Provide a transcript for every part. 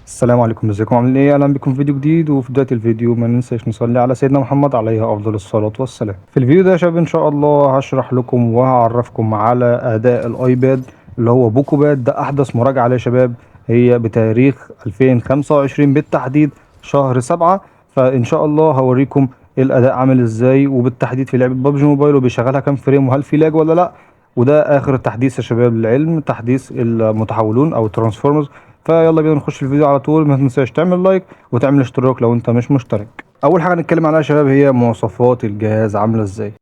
السلام عليكم، ازيكم عاملين ايه؟ اهلا بكم في فيديو جديد. وفي بدايه الفيديو ما ننساش نصلي على سيدنا محمد عليه افضل الصلاه والسلام. في الفيديو ده يا شباب ان شاء الله هشرح لكم وهعرفكم على اداء الايباد اللي هو بوكو باد. ده احدث مراجعه عليه يا شباب، هي بتاريخ 2025 بالتحديد شهر 7. فان شاء الله هوريكم الاداء عامل ازاي، وبالتحديد في لعبه ببجي موبايل وبيشغلها كام فريم وهل في لاج ولا لا. وده اخر تحديث يا شباب للعلم، تحديث المتحولون او الترانسفورمرز. فيلا بينا نخش الفيديو على طول. ما تنساش تعمل لايك وتعمل اشتراك لو انت مش مشترك. اول حاجه نتكلم عليها يا شباب هي مواصفات الجهاز عامله ازاي.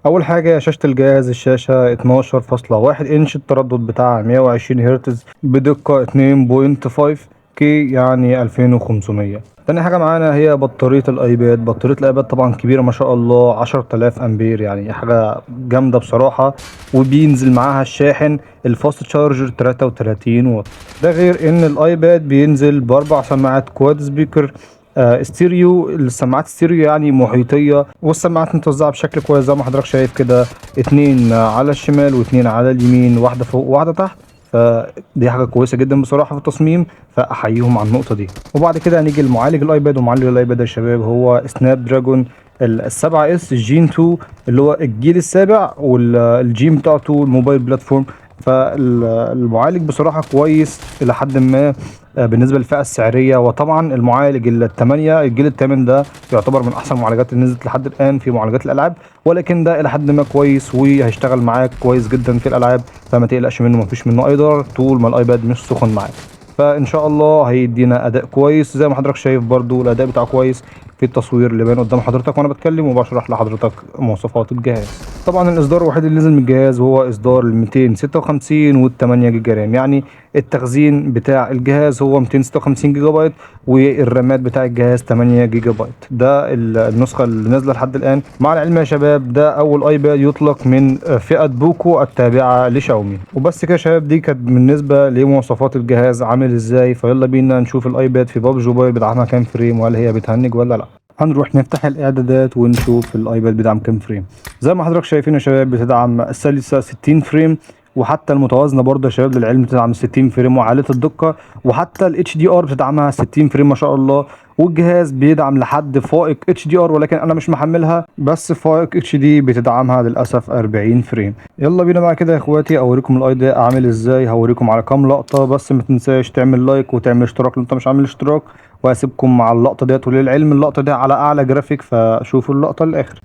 اول حاجه شاشه الجهاز، الشاشه 12.1 انش، التردد بتاعها 120 هرتز بدقه 2.5 كي يعني 2500. تاني حاجه معانا هي بطاريه الايباد. بطاريه الايباد طبعا كبيره ما شاء الله، 10000 امبير، يعني حاجه جامده بصراحه. وبينزل معاها الشاحن الفاست تشارجر 33 واط. ده غير ان الايباد بينزل باربع سماعات كواد سبيكر استيريو. السماعات ستيريو يعني محيطيه، والسماعات متوزعه بشكل كويس زي ما حضرتك شايف كده، اتنين على الشمال واتنين على اليمين، واحده فوق وواحده تحت. فدي حاجه كويسه جدا بصراحه في التصميم، فاحييهم على النقطه دي. وبعد كده هنيجي لمعالج الايباد. ومعالج الايباد يا شباب هو سناب دراجون السبعة اس جين 2، اللي هو الجيل السابع، والجين بتاعته الموبايل بلاتفورم. فالمعالج بصراحة كويس إلى حد ما بالنسبة للفئة السعرية. وطبعا المعالج الثمانية الجيل الثامن ده يعتبر من أحسن المعالجات اللي نزلت لحد الآن في معالجات الألعاب، ولكن ده إلى حد ما كويس وهيشتغل معاك كويس جدا في الألعاب. فما تقلقش منه، مفيش منه أي ضرر طول ما الأيباد مش سخن معاك. فإن شاء الله هيدينا أداء كويس زي ما حضرتك شايف. برضو الأداء بتاعه كويس في التصوير اللي باين قدام حضرتك وانا بتكلم وبشرح لحضرتك مواصفات الجهاز. طبعا الاصدار الوحيد اللي نزل من الجهاز هو اصدار ال 256 وال 8 جيجا رام. يعني التخزين بتاع الجهاز هو 256 جيجا بايت، والرامات بتاع الجهاز 8 جيجا بايت. ده النسخه اللي نازله لحد الان. مع العلم يا شباب ده اول ايباد يطلق من فئه بوكو التابعه لشاومي. وبس كده يا شباب، دي كانت بالنسبه لمواصفات الجهاز عامل ازاي. فيلا بينا نشوف الايباد في ببجي موبايل بيدعمها كام فريم، وهل هي بتهنج ولا لا. هنروح نفتح الاعدادات ونشوف الايباد بيدعم كام فريم. زي ما حضرتك شايفين يا شباب بتدعم السلسه 60 فريم، وحتى المتوازنه برضه يا شباب للعلم بتدعم 60 فريم وعاليه الدقه، وحتى الاتش دي ار بتدعمها 60 فريم ما شاء الله. والجهاز بيدعم لحد فائق اتش دي ار، ولكن انا مش محملها، بس فائق اتش دي بتدعمها للاسف 40 فريم. يلا بينا بقى كده يا اخواتي اوريكم الايديا عامل ازاي. هوريكم على كام لقطه، بس ما تنساش تعمل لايك وتعمل اشتراك لو انت مش عامل اشتراك. وهسيبكم مع اللقطه ديت. وللعلم اللقطه دي على اعلى جرافيك، فشوفوا اللقطه للاخر.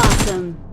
Awesome.